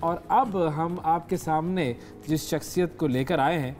और अब हम आपके सामने जिस शख्सियत को लेकर आए हैं,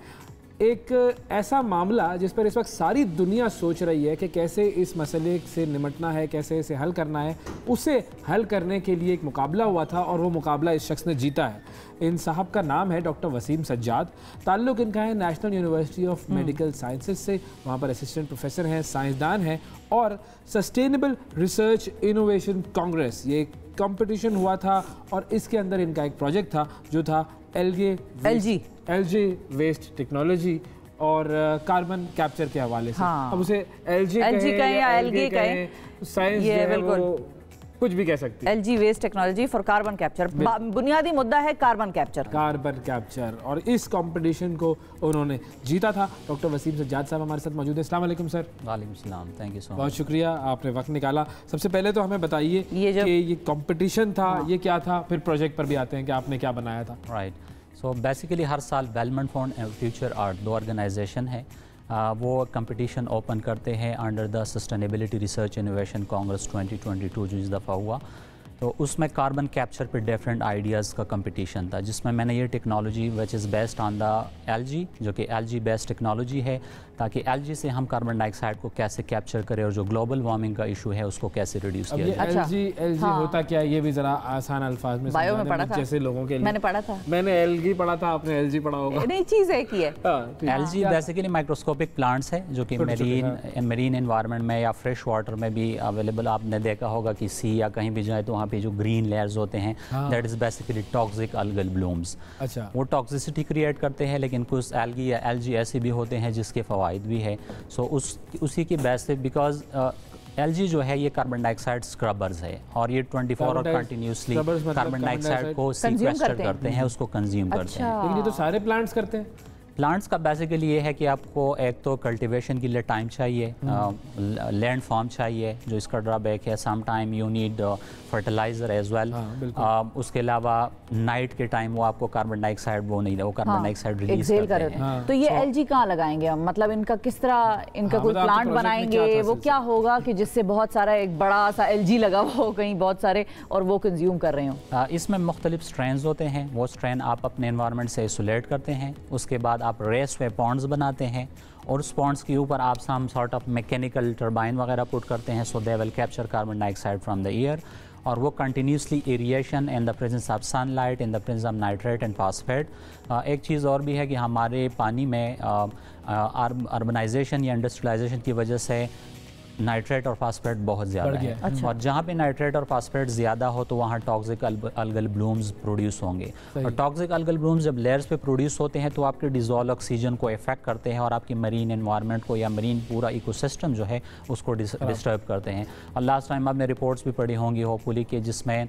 एक ऐसा मामला जिस पर इस वक्त सारी दुनिया सोच रही है कि कैसे इस मसले से निमटना है, कैसे इसे हल करना है, उसे हल करने के लिए एक मुकाबला हुआ था और वो मुकाबला इस शख्स ने जीता है। इन साहब का नाम है डॉक्टर वसीम सज्जाद। ताल्लुक़ इनका है national university of medical sciences से, वहाँ पर असिस्टेंट प्रोफेसर हैं, साइंसदान हैं और सस्टेनेबल रिसर्च इनोवेशन कांग्रेस, ये कंपटीशन हुआ था और इसके अंदर इनका एक प्रोजेक्ट था जो था एलजी वेस्ट टेक्नोलॉजी और कार्बन कैप्चर के हवाले से। हाँ। अब उसे एलजी कहें या एलगे कहें, साइंस जो है वो कुछ भी कह सकती है। LG waste technology for carbon capture, बुनियादी मुद्दा है कार्बन कैप्चर और इस कंपटीशन को उन्होंने जीता था। डॉक्टर वसीम सज्जाद साहब हमारे साथ मौजूद हैं। अस्सलाम वालेकुम सर। वालेकुम सलाम, थैंक यू सो मच। बहुत शुक्रिया, आपने वक्त निकाला। सबसे पहले तो हमें बताइए कि ये कंपटीशन था, ये क्या था, फिर प्रोजेक्ट पर भी आते हैं कि आपने क्या बनाया था। राइट, सो बेसिकली हर साल वेलमेंट फंड एंड फ्यूचर आर्ट, दो ऑर्गेनाइजेशन है, वो कंपटीशन ओपन करते हैं under the sustainability research innovation Congress 2022 जो इस दफ़ा हुआ। तो उसमें कार्बन कैप्चर पे डिफरेंट आइडियाज़ का कंपटीशन था, जिसमें मैंने ये technology which is based on the LG, जो कि एलजी बेस्ड टेक्नोलॉजी है, ताकि एलजी से हम कार्बन डाइऑक्साइड को कैसे कैप्चर करें और जो ग्लोबल वार्मिंग का इशू है उसको कैसे रिड्यूस किया जाए। एलजी होता क्या, ये भी ज़रा आसान अल्फाज में बायो में पढ़ा था जैसे लोगों के लिए। मैंने पढ़ा था, मैंने एलगी पढ़ा था, आपने एलजी पढ़ा होगा। नई चीज़ है कि एलजी बेसिकली माइक्रोस्कोपिक प्लांट्स है जो कि मरीन एनवायरनमेंट में या फ्रेश वाटर में भी अवेलेबल। आपने देखा होगा कि सी या कहीं भी जाए तो वहाँ पे जो ग्रीन लेयर्स होते हैं, that is basically toxic algal blooms. अच्छा, वो टॉक्सिसिटी क्रिएट करते हैं, लेकिन कुछ एल्गी या एलजी ऐसे भी होते हैं जिसके फ़वाइद भी है। सो उसी की बेस पे बिकॉज एलजी जो है ये कार्बन डाइऑक्साइड स्क्रबर्स है और ये 24 और कंटिन्यूसली कार्बन डाइऑक्साइड को सीक्वेस्टर करते हैं, उसको कंज्यूम करते हैं। लेकिन ये तो सारे प्लांट्स करते हैं। प्लांट्स का बेसिकली ये है कि आपको एक तो कल्टीवेशन के लिए टाइम चाहिए, लैंड फॉर्म चाहिए, जो इसका ड्रॉबैक है। Some time you need fertiliser as well. उसके अलावा नाइट के टाइम वो आपको कार्बन डाइऑक्साइड वो नहीं, वो कार्बन डाइऑक्साइड रिलीज करते हैं। तो ये एलजी कहाँ लगाएंगे हम, मतलब इनका किस तरह, इनका कोई प्लांट बनाएंगे, वो क्या होगा कि जिससे बहुत सारा एक बड़ा सा एलजी लगा हो कहीं बहुत सारे और वो कंज्यूम कर रहे हो। इसमें मुख्तलिफ स्ट्रेन होते हैं, वो स्ट्रेन आप अपने एनवायरनमेंट से आइसोलेट करते हैं। उसके बाद आप रेस्ट में पॉन्ड्स बनाते हैं और उस पॉन्ड्स के ऊपर आप some sort of mechanical turbine वगैरह पुट करते हैं, so they will capture carbon dioxide from the air. और वो continuously aeration in the presence of sunlight, in the presence of nitrate and phosphate. एक चीज़ और भी है कि हमारे पानी में अर्बनाइजेशन या इंडस्ट्रियलाइजेशन की वजह से नाइट्रेट और फास्फेट बहुत ज़्यादा है। अच्छा। और जहाँ पे नाइट्रेट और फास्फेट ज़्यादा हो तो वहाँ टॉक्सिक अल्गल ब्लूम्स प्रोड्यूस होंगे। और टॉक्सिक अल्गल ब्लूम्स जब लेयर्स पे प्रोड्यूस होते हैं तो आपके डिजॉल्व ऑक्सीजन को इफेक्ट करते हैं और आपकी मरीन एनवायरनमेंट को या मरीन पूरा इकोसिस्टम जो है उसको डिस्टर्ब करते हैं। और लास्ट टाइम आपने रिपोर्ट्स भी पढ़ी होंगी होपफुली कि जिसमें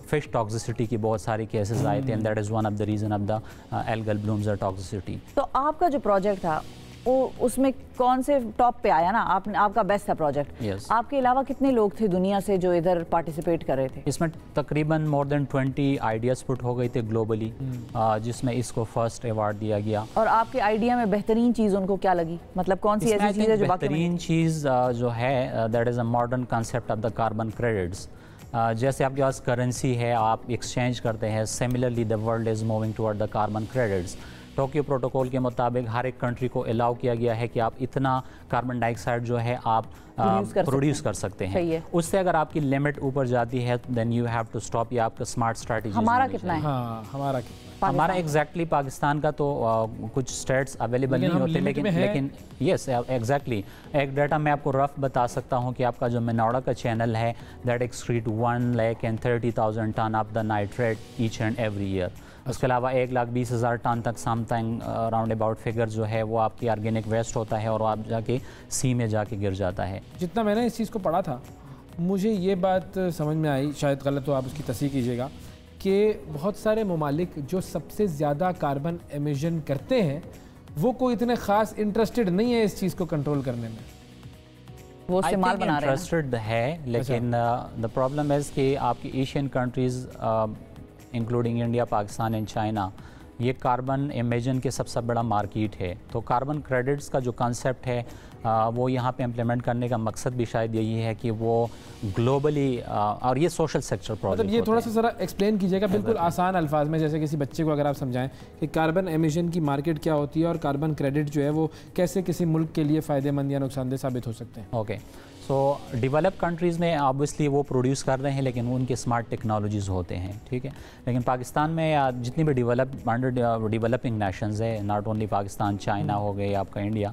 फिश टॉक्सिसिटी की बहुत सारी केसेस आए थे, and that is one of the reason of the algal blooms और टॉक्सिसिटी। तो आपका जो प्रोजेक्ट था उसमें कौन से टॉप पे आया ना, आपका बेस्ट था प्रोजेक्ट। yes. आपके अलावा कितने लोग थे दुनिया से जो इधर पार्टिसिपेट कर रहे थे? इसमें तकरीबन मोर देन 20 आइडियाज़ पुट हो गए थे ग्लोबली, जिसमें इसको फर्स्ट अवार्ड दिया गया। और आपके आइडिया में बेहतरीन चीज़ उनको क्या लगी, मतलब कौन सी ऐसी चीज़ है जो बेहतरीन चीज़ जो है, that is a modern concept of the carbon credits. जैसे आपके पास करेंसी है, आप एक्सचेंज करते हैं, similarly the world is moving toward the carbon credits. Tokyo protocol के मुताबिक हर एक कंट्री को अलाउ किया गया है कि आप इतना कार्बन डाइऑक्साइड जो है आप प्रोड्यूस कर सकते हैं। उससे अगर आपकी लिमिट ऊपर जाती है then you have to stop. ये आपका स्मार्ट स्ट्रैटेजी। हमारा कितना है? हमारा एग्जैक्टली पाकिस्तान का तो कुछ स्टेट्स अवेलेबल नहीं होते, लेकिन यस एग्जैक्टली एक डाटा मैं आपको रफ बता सकता हूँ कि आपका जो मेनौड़ा का चैनल है that excrete 1,30,000 ton of the nitrate each and every year. उसके अलावा 1,20,000 टन तक समथिंग राउंड अबाउट फिगर जो है वो आपकी ऑर्गेनिक वेस्ट होता है और आप जाके सी में जाके गिर जाता है। जितना मैंने इस चीज़ को पढ़ा था मुझे ये बात समझ में आई, शायद गलत हो आप उसकी तस्दीक कीजिएगा, कि बहुत सारे ममालिक जो सबसे ज़्यादा कार्बन एमिशन करते हैं वो कोई इतने ख़ास इंटरेस्टेड नहीं है इस चीज़ को कंट्रोल करने में। वो इस्तेमाल बना रहे हैं। इंटरेस्टेड है, लेकिन द प्रॉब्लम इज़ कि आपकी Asian countries including India, Pakistan and China, ये कार्बन एमिशन के सबसे बड़ा मार्केट है। तो कार्बन क्रेडिट्स का जो कॉन्सेप्ट है वो यहाँ पे इम्प्लीमेंट करने का मकसद भी शायद यही है कि वो ग्लोबली और ये सोशल सेक्टर प्रोजेक्ट। मतलब ये थोड़ा सा ज़रा एक्सप्लेन कीजिएगा बिल्कुल आसान अल्फाज में, जैसे किसी बच्चे को अगर आप समझाएं कि कार्बन एमिशन की मार्केट क्या होती है और कार्बन क्रेडिट जो है वो कैसे किसी मुल्क के लिए फ़ायदेमंद या नुकसानदेह साबित हो सकते हैं। ओके, सो डेवलप कंट्रीज़ में ऑब्वियसली वो प्रोड्यूस कर रहे हैं लेकिन उनके स्मार्ट टेक्नोलॉजीज़ होते हैं, ठीक है। लेकिन पाकिस्तान में या जितनी भी डेवलपिंग नेशंस है, नॉट ओनली पाकिस्तान, चाइना हो गए, आपका इंडिया,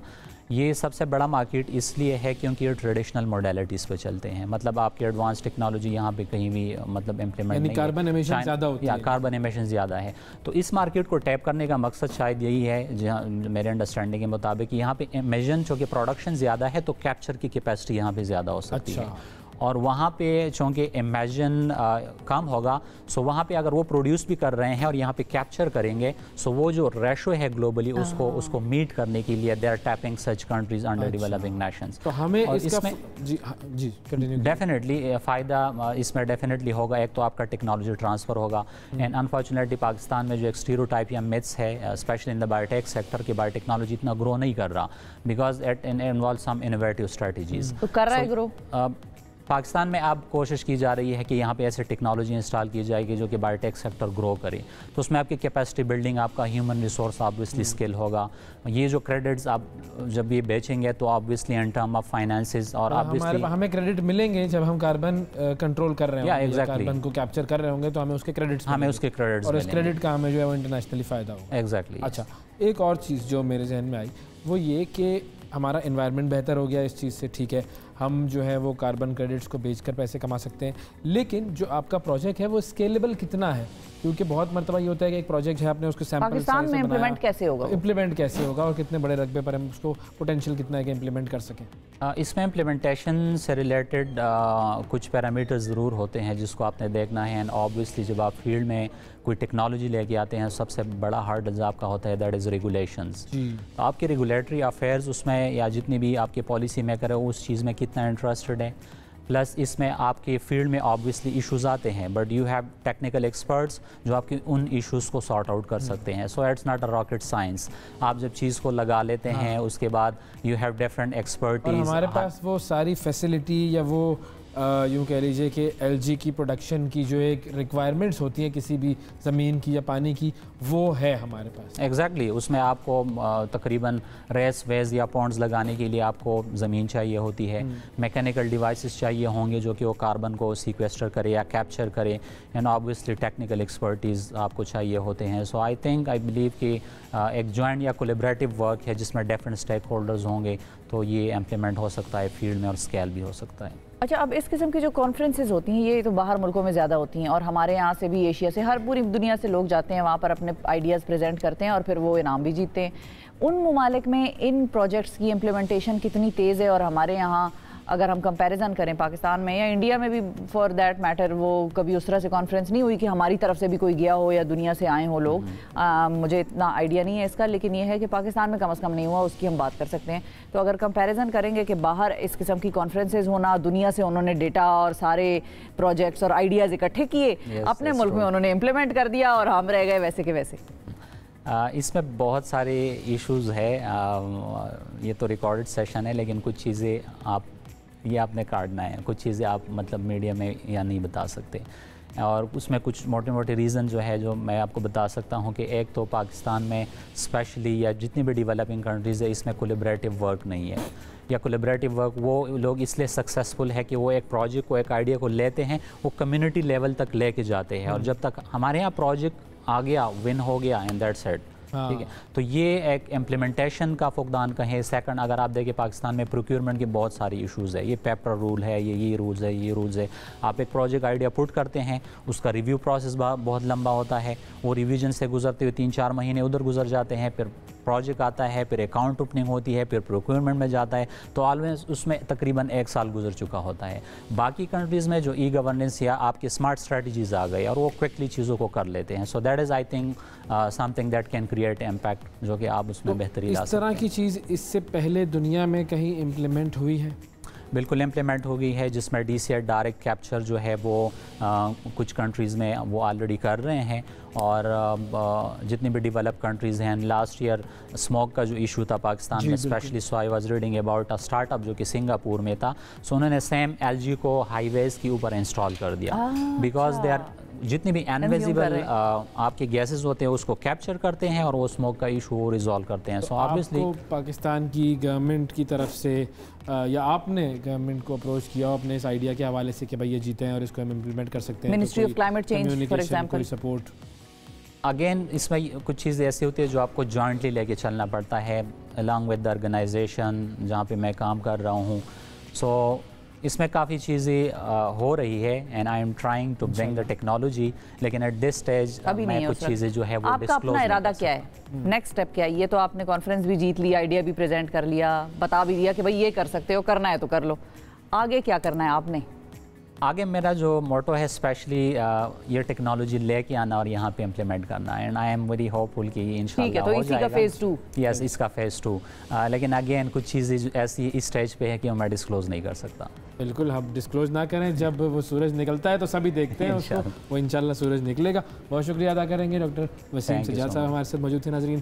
ये सबसे बड़ा मार्केट इसलिए है क्योंकि ये ट्रेडिशनल मॉडलिटीज़ पे चलते हैं। मतलब आपकी एडवांस टेक्नोलॉजी यहाँ पे कहीं भी मतलब इम्प्लीमेंट नहीं, कार्बन एमिशन ज़्यादा होती है, कार्बन एमिशन ज़्यादा है। तो इस मार्केट को टैप करने का मकसद शायद यही है, जहाँ मेरे अंडरस्टैंडिंग के मुताबिक यहाँ पे एमिशन चूँकि प्रोडक्शन ज़्यादा है तो कैप्चर की कैपेसिटी यहाँ पर ज़्यादा हो सकती है। और वहाँ पे चूँकि इमेजिन कम होगा, सो वहाँ पे अगर वो प्रोड्यूस भी कर रहे हैं और यहाँ पे कैप्चर करेंगे, सो वो जो रेशो है ग्लोबली उसको मीट करने के लिए they are tapping such countries under developing nations. तो हमें इसमें जी डेफिनेटली फ़ायदा इसमें डेफिनेटली होगा। एक तो आपका टेक्नोलॉजी ट्रांसफ़र होगा, एंड अनफॉर्चुनेटली पाकिस्तान में जो एक स्टीरियोटाइप या मिथ्स है specially in the biotech sector की बायोटेक्नोलॉजी इतना ग्रो नहीं कर रहा because it involve some innovative strategies. तो कर रहा है ग्रो पाकिस्तान में अब कोशिश की जा रही है कि यहाँ पे ऐसे टेक्नोलॉजी इंस्टॉल की जाएगी जो कि बायोटेक सेक्टर ग्रो करे। तो उसमें आपकी कैपेसिटी बिल्डिंग, आपका ह्यूमन रिसोर्स ऑब्वियसली स्किल होगा। ये जो क्रेडिट्स आप जब ये बेचेंगे तो obviously in term of finances और ऑब्वियसली हमें क्रेडिट मिलेंगे जब हम कार्बन कंट्रोल कर रहे होंगे, exactly. कार्बन को कैप्चर कर रहे होंगे तो हमें उसके क्रेडिट्स और इस क्रेडिट का हमें जो है वो इंटरनेशनली फ़ायदा होगा। एग्जैक्टली। अच्छा, एक और चीज़ जो मेरे जहन में आई वो ये कि हमारा एनवायरनमेंट बेहतर हो गया इस चीज़ से, ठीक है, हम जो है वो कार्बन क्रेडिट्स को बेचकर पैसे कमा सकते हैं, लेकिन जो आपका प्रोजेक्ट है वो स्केलेबल कितना है? क्योंकि बहुत मरतबा ये होता है कि एक प्रोजेक्ट है, आपने उसको सैंपल पाकिस्तान में इम्प्लीमेंट कैसे होगा, और कितने बड़े रकबे पर हम उसको पोटेंशियल कितना है कि इम्प्लीमेंट कर सकें? इसमें इम्प्लीमेंटेशन से रिलेटेड कुछ पैरामीटर्स ज़रूर होते हैं जिसको आपने देखना है। एंड ऑब्वियसली जब आप फील्ड में कोई टेक्नोलॉजी लेके आते हैं, सबसे बड़ा हार्ड आपका होता है दैट इज़ रेगुलेशंस। तो आपके रेगुलेटरी अफेयर्स उसमें या जितनी भी आपके पॉलिसी मेकर है उस चीज़ में कितना इंटरेस्टेड है। प्लस इसमें आपके फील्ड में ऑब्वियसली इश्यूज़ आते हैं but you have technical experts जो आपके उन इश्यूज़ को सॉर्ट आउट कर सकते हैं। So it's not a rocket science. आप जब चीज़ को लगा लेते हैं उसके बाद यू हैव डिफरेंट एक्सपर्टीज। हमारे पास वो सारी फैसिलिटी या वो यूँ कह लीजिए कि एलजी की प्रोडक्शन की जो एक रिक्वायरमेंट्स होती हैं किसी भी ज़मीन की या पानी की, वो है हमारे पास। एग्जैक्टली उसमें आपको तकरीबन रेस वेज या पॉन्ड्स लगाने के लिए आपको ज़मीन चाहिए होती है, मैकेनिकल डिवाइसेस चाहिए होंगे जो कि वो कार्बन को सीक्वेस्टर करे या कैप्चर करे, एंड ऑब्वियसली टेक्निकल एक्सपर्टीज़ आपको चाहिए होते हैं। सो आई थिंक आई बिलीव कि एक जॉइंट या कोलेबरेटिव वर्क है जिसमें डिफरेंट स्टेक होल्डर्स होंगे तो ये इम्प्लीमेंट हो सकता है फील्ड में और स्केल भी हो सकता है। अच्छा, अब इस किस्म की जो कॉन्फ्रेंसेज होती हैं ये तो बाहर मुल्कों में ज़्यादा होती हैं और हमारे यहाँ से भी, एशिया से, हर पूरी दुनिया से लोग जाते हैं वहाँ पर अपने आइडियाज़ प्रेजेंट करते हैं और फिर वो इनाम भी जीतते हैं। उन ममालिक में इन प्रोजेक्ट्स की इम्प्लीमेंटेशन कितनी तेज़ है और हमारे यहाँ अगर हम कंपैरिजन करें पाकिस्तान में या इंडिया में भी फॉर दैट मैटर, वो कभी उस तरह से कॉन्फ्रेंस नहीं हुई कि हमारी तरफ से भी कोई गया हो या दुनिया से आए हो लोग। मुझे इतना आइडिया नहीं है इसका, लेकिन ये है कि पाकिस्तान में कम से कम नहीं हुआ, उसकी हम बात कर सकते हैं। तो अगर कंपैरिजन करेंगे कि बाहर इस किस्म की कॉन्फ्रेंसेज होना, दुनिया से उन्होंने डेटा और सारे प्रोजेक्ट्स और आइडियाज़ इकट्ठे किए, अपने मुल्क में उन्होंने इम्प्लीमेंट कर दिया और हम रह गए वैसे के वैसे। इसमें बहुत सारे इश्यूज़ है। ये तो रिकॉर्डेड सेशन है लेकिन कुछ चीज़ें ये आपने काटना है, कुछ चीज़ें आप मतलब मीडिया में या नहीं बता सकते, और उसमें कुछ मोटे मोटे रीज़न जो है जो मैं आपको बता सकता हूँ कि एक तो पाकिस्तान में स्पेशली या जितनी भी डेवलपिंग कंट्रीज़ है इसमें कोलैबोरेटिव वर्क नहीं है, या कोलैबोरेटिव वर्क वो लोग इसलिए सक्सेसफुल है कि वो एक प्रोजेक्ट को, एक आइडिया को लेते हैं, वो कम्युनिटी लेवल तक लेके जाते हैं, और जब तक हमारे यहाँ प्रोजेक्ट आ गया, विन हो गया, एंड दैट्स इट। ठीक है, तो ये एक इम्प्लीमेंटेशन का फुकदान कहें। सेकंड, अगर आप देखें पाकिस्तान में प्रोक्योरमेंट के बहुत सारे इश्यूज़ है, ये पेपर रूल है, ये रूल्स है, ये रूल्स है। आप एक प्रोजेक्ट आइडिया पुट करते हैं, उसका रिव्यू प्रोसेस बहुत लंबा होता है, वो रिवीजन से गुजरते हुए 3-4 महीने उधर गुजर जाते हैं, फिर प्रोजेक्ट आता है, फिर अकाउंट ओपनिंग होती है, फिर प्रोक्योरमेंट में जाता है, तो ऑलवेज उसमें तकरीबन 1 साल गुजर चुका होता है। बाकी कंट्रीज़ में जो ई गवर्नेंस या आपके स्मार्ट स्ट्रेटजीज़ आ गई और वो क्विकली चीज़ों को कर लेते हैं। So that is I think something that can create impact, जो कि आप उसमें बेहतरी ला सकते हैं। इस तरह की चीज़ इससे पहले दुनिया में कहीं इम्प्लीमेंट हुई है? बिल्कुल इम्प्लीमेंट हो गई है, जिसमें DCI डायरेक्ट कैप्चर जो है वो कुछ कंट्रीज़ में वो ऑलरेडी कर रहे हैं, और जितनी भी डेवलप कंट्रीज़ हैं, लास्ट ईयर स्मोक का जो इशू था पाकिस्तान में specially, so I was reading about a startup जो कि सिंगापुर में था, सो उन्होंने सेम LG को हाईवेज़ के ऊपर इंस्टॉल कर दिया, बिकॉज दे आर जितनी भी इनविजिबल आपके गैसेस होते हैं उसको कैप्चर करते हैं और वो स्मोक का इशू रिजॉल्व करते हैं। सो ऑब्वियसली पाकिस्तान की गवर्नमेंट की तरफ से या आपने गवर्नमेंट को अप्रोच किया अपने इस आइडिया के हवाले से कि भाई ये जीते हैं और इसको हम इम्प्लीमेंट कर सकते हैं, ministry of climate change for example support? Again इसमें कुछ चीज़ें ऐसी होती है जो आपको जॉइंटली लेके चलना पड़ता है अलॉन्ग विद द ऑर्गेनाइजेशन जहाँ पे मैं काम कर रहा हूँ। सो इसमें काफ़ी चीज़ें हो रही है and I am trying to bring the technology, लेकिन एट दिस स्टेज मैं कुछ चीज़ें जो है वो आपका अपना इरादा क्या है, नेक्स्ट स्टेप क्या है? ये तो आपने कॉन्फ्रेंस भी जीत लिया, आइडिया भी प्रेजेंट कर लिया, बता भी दिया कि भाई ये कर सकते हो, करना है तो कर लो, आगे क्या करना है आपने? आगे मेरा जो मोटो है स्पेशली ये टेक्नोलॉजी लेके आना और यहाँ पे इम्प्लीमेंट करना, and I am very hopeful कि इंशाल्लाह हो जाएगा। फेज़ 2? यस, इसका फेज़ 2, लेकिन अगेन कुछ चीज़ें ऐसी इस स्टेज पे है कि मैं डिस्क्लोज नहीं कर सकता। बिल्कुल, हम डिस्क्लोज ना करें, जब वो सूरज निकलता है तो सभी देखते हैं उसको, वो इंशाल्लाह सूरज निकलेगा। बहुत शुक्रिया अदा करेंगे डॉक्टर वसीम सज्जाद साहब हमारे साथ मौजूद थे। नाज़रीन।